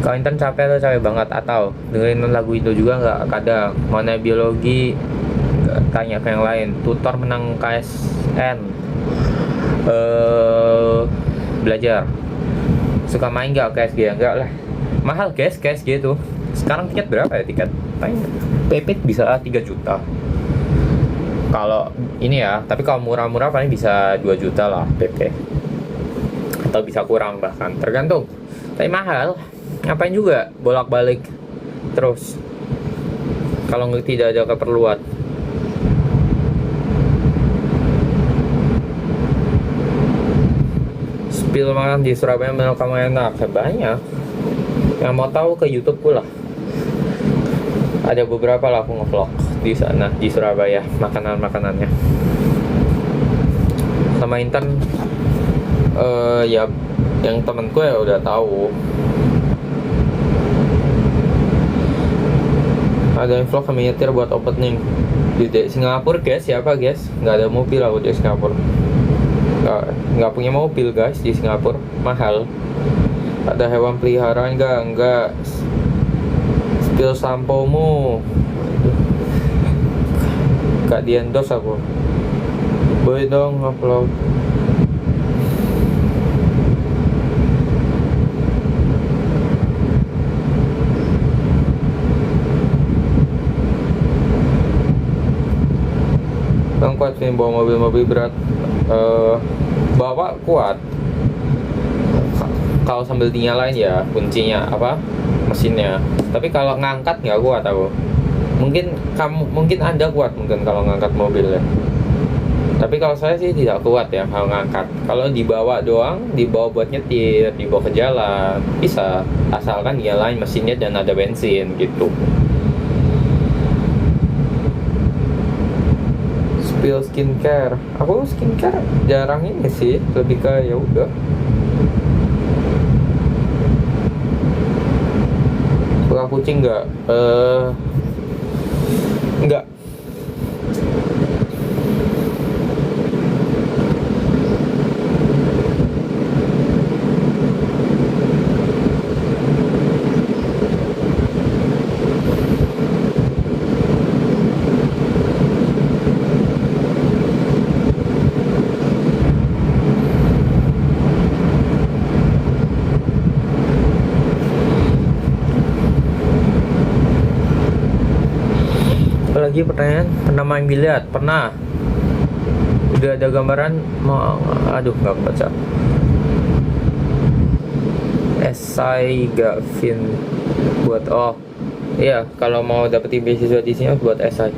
[SPEAKER 1] Kalau intern capek atau capek banget, atau dengerin lagu itu juga nggak? Kadang mana biologi tanya ke yang lain. Tutor menang KSN, belajar. Suka main nggak KSG? Enggak lah, mahal guys KSG itu. Sekarang tiket berapa ya tiket? PP bisa 3 juta kalau ini ya, tapi kalau murah-murah paling bisa 2 juta lah PP, atau bisa kurang bahkan, tergantung. Tapi mahal, ngapain juga bolak-balik terus kalau tidak ada keperluan. Spill makan di Surabaya menurut kamu enak? Banyak. Yang mau tahu ke YouTube lah. Ada beberapa lah aku nge-vlog di sana di Surabaya, makanannya. Sama intern ya yang temenku ya udah tahu. Ada yang vlog kami nyetir buat opening di Singapura guys. Siapa guys? Nggak ada mobil aku di Singapura. Nggak punya mobil guys di Singapura, mahal. Ada hewan peliharaan enggak. Spill sampomu gak di endorse aku. Boleh dong upload. Bang kuat sih bawa mobil berat. Bawa kuat kalau sambil dinyalain ya kuncinya apa mesinnya, tapi kalau ngangkat nggak kuat aku. Mungkin anda kuat mungkin kalau ngangkat mobil ya, tapi kalau saya sih tidak kuat ya kalau ngangkat. Kalau dibawa doang, dibawa buat nyetir, dibawa ke jalan bisa, asalkan dinyalain mesinnya dan ada bensin gitu. Spill skincare, aku skincare jarang ini sih, lebih ke ya udah. Suka kucing nggak? Nggak. Lagi pertanyaan, pernah main biliar? Pernah. Udah ada gambaran mau, aduh nggak baca. Esai Gavin buat iya, kalau mau dapetin beasiswa di sini buat esai.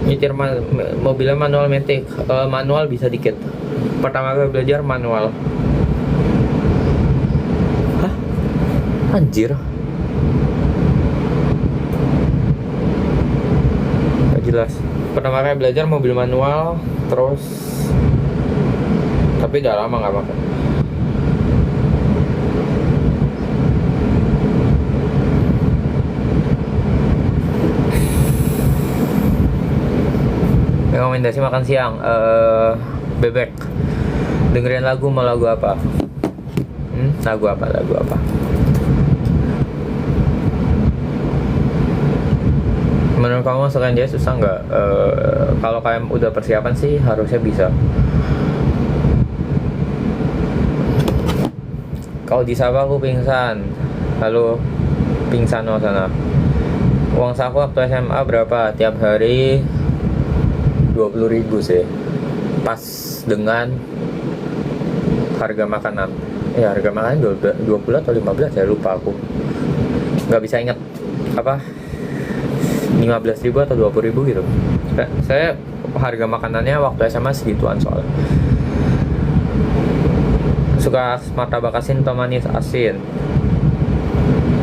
[SPEAKER 1] Nyetir mobilnya manual matic, manual bisa dikit. Pertama kali belajar manual. Hah? Anjir. Jelas. Pertama kali belajar mobil manual, terus tapi udah lama nggak pakai. rekomendasi makan siang, bebek. Dengerin lagu, mau lagu apa? Lagu apa? Menurut kamu masukin dia susah nggak? Kalau kalian udah persiapan sih harusnya bisa. Kalau disapa aku pingsan. Halo, pingsan oh sana. Uang saku waktu SMA berapa? Tiap hari 20.000 sih. Pas dengan harga makanan. Harga makanan 20 atau 15 ya, lupa aku. Nggak bisa ingat apa 15.000 atau 20.000 gitu. Saya harga makanannya waktu SMA segituan soalnya. Suka martabak asin atau manis asin?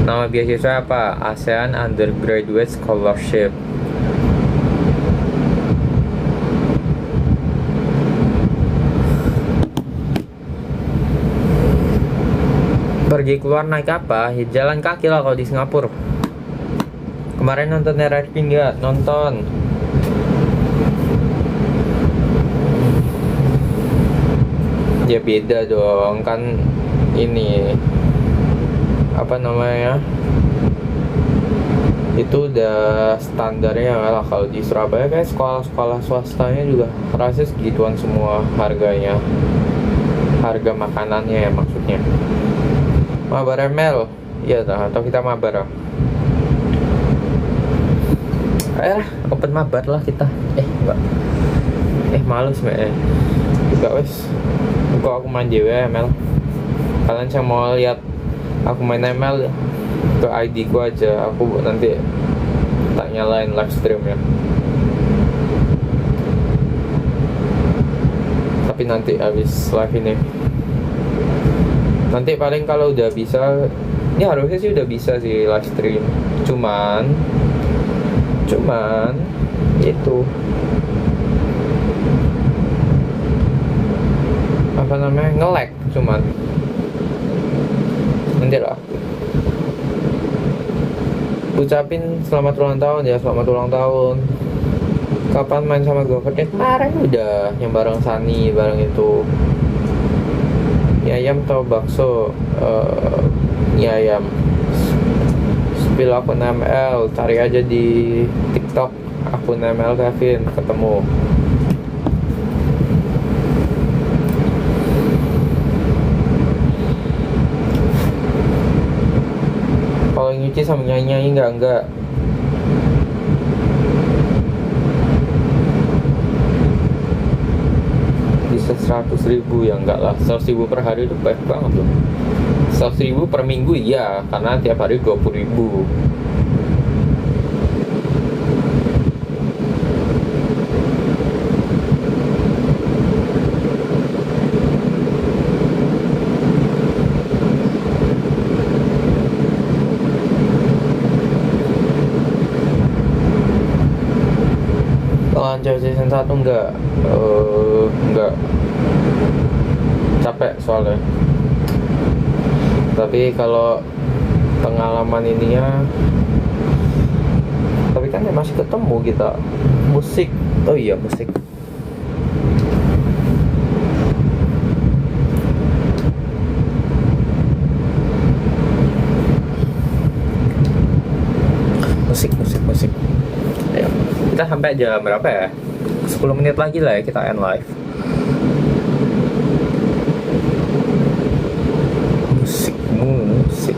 [SPEAKER 1] Nama beasiswa apa? ASEAN Undergraduate Scholarship. Pergi keluar naik apa? Ya, jalan kaki lah kalau di Singapura. Kemarin nonton RRQ nggak? Nonton. Ya beda dong, kan ini apa namanya? Itu udah standarnya lah. Kalau di Surabaya kayak sekolah-sekolah swastanya juga rasa segituan semua harganya. Harga makanannya ya maksudnya. Mabar ML, iya atau kita mabar? Ayolah, open mabar lah kita. Enggak. Males enggak wes. Kok aku main ML. Kalian yang mau lihat aku main ML ke ID ku aja. Aku nanti tak nyalain live stream ya. Tapi nanti habis live ini. Nanti paling kalau udah bisa, ini harusnya sih udah bisa sih live stream. Cuman itu apa namanya, nge-lag cuman. Nanti lah. Ucapin selamat ulang tahun ya, selamat ulang tahun. Kapan main sama gue? Kemarin udah yang bareng Sani, bareng itu. Mie ayam atau bakso? Mie ayam. Spill akun ML, cari aja di TikTok akun ML Kevin, ketemu. Kalau nyuci sama nyanyi enggak. Bisa 100.000 ya enggak lah. 100.000 per hari itu baik banget loh. 100.000 per minggu iya, karena tiap hari 20.000. Lancar season 1 enggak capek soalnya. Tapi kalau pengalaman ininya, tapi kan ya masih ketemu kita. Musik, oh iya musik. Musik. Ayo, kita sampai jam berapa ya? 10 menit lagi lah ya kita end live. Musik.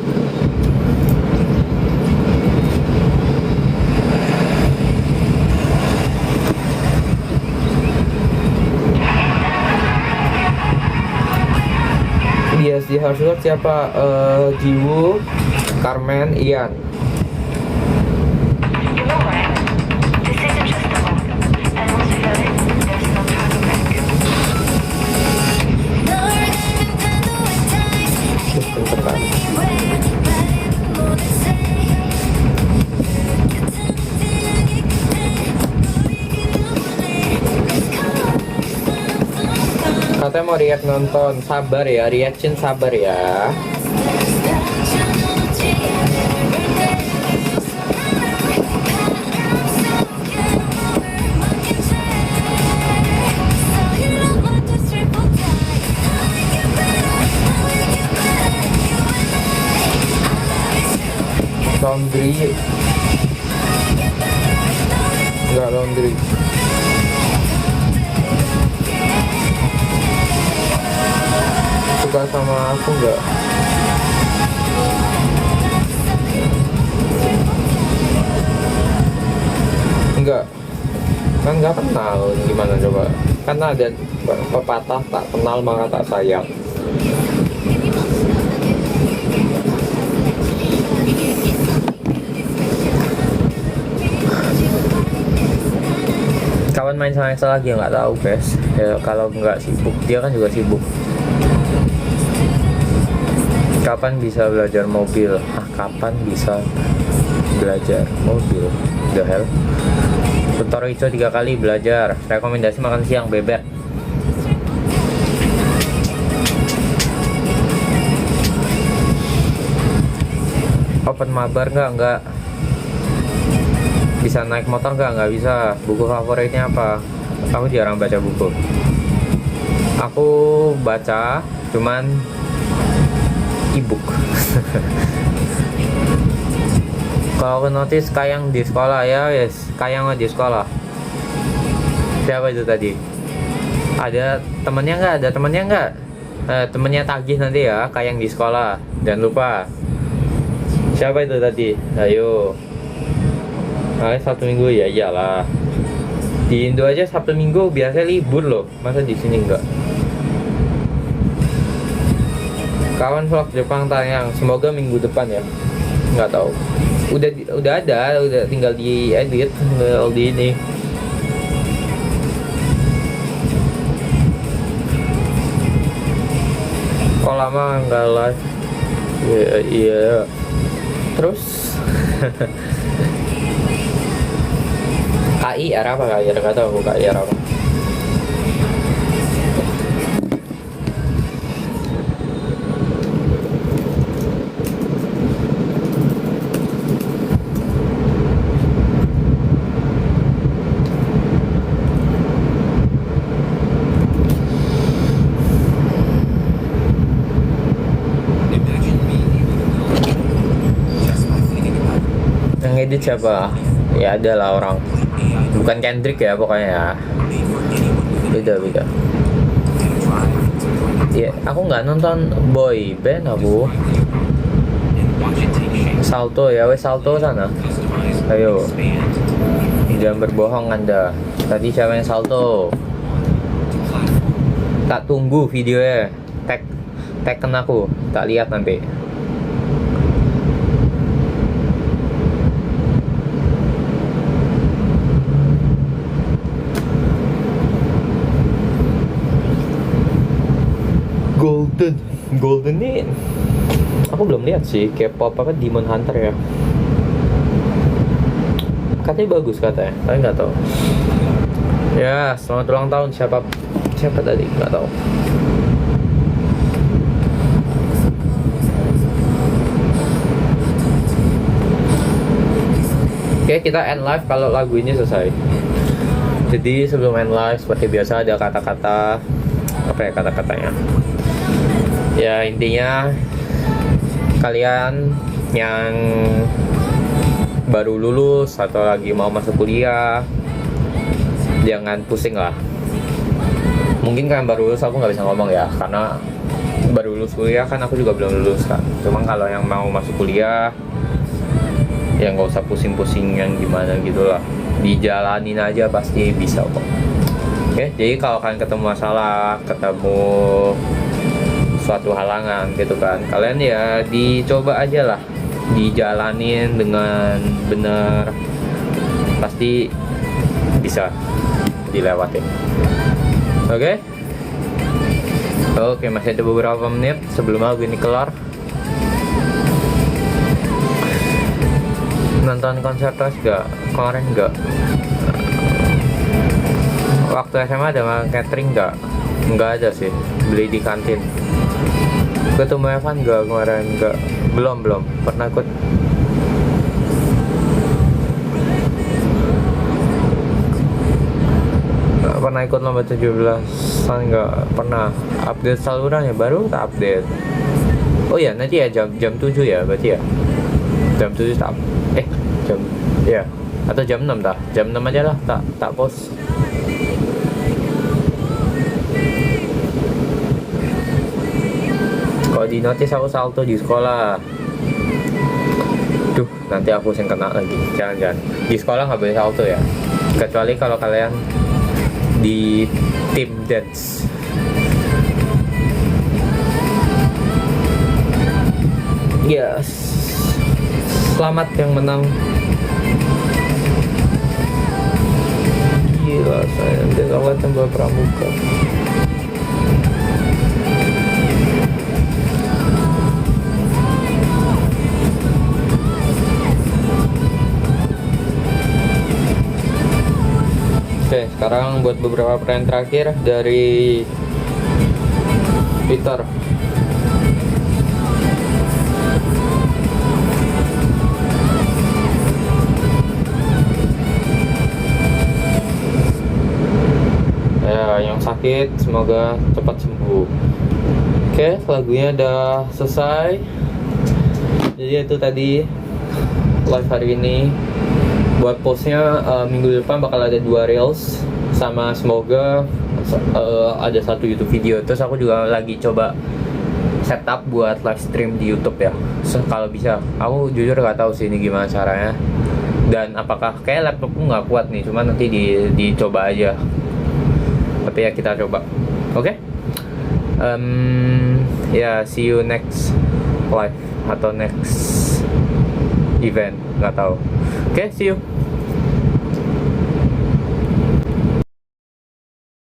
[SPEAKER 1] Di Housework siapa? Jiwoo, Carmen, Ian. Katanya mau react nonton, sabar ya, reaction sabar ya. laundry. Enggak laundry. Suka sama aku enggak? Enggak. Kan nggak kenal, gimana coba? Kan ada pepatah tak kenal maka tak sayang. Kawan main sama Excel lagi nggak tahu guys. Ya kalau nggak sibuk, dia kan juga sibuk. Kapan bisa belajar mobil? Kapan bisa belajar mobil? The hell? Tutor hijau 3 kali belajar. Rekomendasi makan siang bebek. Open mabar enggak. Bisa naik motor enggak bisa. Buku favoritnya apa? Aku jarang baca buku. Aku baca cuman e-book. Kalau aku notice Kayang di sekolah ya, yes, Kayang di sekolah. Siapa itu tadi? Ada temennya nggak? Ada temennya nggak? Temennya tagih nanti ya, Kayang di sekolah. Jangan lupa. Siapa itu tadi? Ayo. Sabtu Minggu ya iyalah. Di Indo aja Sabtu Minggu biasanya libur loh. Masa di sini enggak? Kawan vlog Jepang tayang. Semoga minggu depan ya. Nggak tahu. Udah ada, udah tinggal di edit, tinggal di ini. Kok lama nggak live? Iya. Terus KIR apa? KIR nggak tahu aku KIR apa. Edit siapa? Ya ada lah orang, bukan Kendrick ya pokoknya ya. Beda. Ya aku nggak nonton boy band aku. Salto ya, wes Salto sana. Ayo, jangan berbohong Anda. Tadi siapa yang Salto? Tak tunggu videonya. Tagkan aku, tak lihat nanti. Golden nih aku belum lihat sih. K-pop apa Demon Hunter ya, katanya bagus katanya, tapi nggak tahu ya. Selamat ulang tahun siapa tadi nggak tahu. Oke, kita end live kalau lagu ini selesai. Jadi sebelum end live seperti biasa ada kata-kata apa ya, kata-katanya ya, intinya kalian yang baru lulus atau lagi mau masuk kuliah jangan pusing lah. Mungkin kalian baru lulus, aku nggak bisa ngomong ya karena baru lulus kuliah kan, aku juga belum lulus kan. Cuma kalau yang mau masuk kuliah ya nggak usah pusing-pusing yang gimana gitulah, dijalanin aja pasti bisa kok. Oke, jadi kalau kalian ketemu masalah, ketemu suatu halangan gitu kan, kalian ya dicoba aja lah, dijalanin dengan benar, pasti bisa dilewatin. Oke, masih ada beberapa menit sebelum lagu ini kelar. Nonton konser terus gak? Kemarin gak? Waktu SMA ada catering gak? Nggak ada sih, beli di kantin. Ketemu Evan gak kemarin? Nggak, belum pernah ikut. Nggak pernah ikut lomba 17-an, nggak pernah update saluran ya, baru tak update. Oh ya nanti ya jam 7 ya berarti ya. Jam 7 tak jam ya atau jam 6 dah. Jam 6 aja lah, tak post. Kalau di notis aku salto di sekolah. Duh, nanti aku yang kena lagi. Jangan. Di sekolah nggak boleh salto ya. Kecuali kalau kalian di tim dance. Yes. Selamat yang menang. Gila, saya dia lewat tembak pramuka. Oke, sekarang buat beberapa pertanyaan terakhir dari Twitter. Ya, yang sakit semoga cepat sembuh. Oke, lagunya udah selesai. Jadi itu tadi live hari ini. Buat postnya minggu depan bakal ada 2 reels, sama semoga ada 1 YouTube video. Terus aku juga lagi coba setup buat live stream di YouTube ya. Kalau bisa, aku jujur nggak tahu sih ini gimana caranya. Dan apakah kayak laptopku nggak kuat nih, cuma nanti dicoba aja. Tapi ya kita coba. Oke? Ya, see you next live atau next event, nggak tahu. Oke, see you.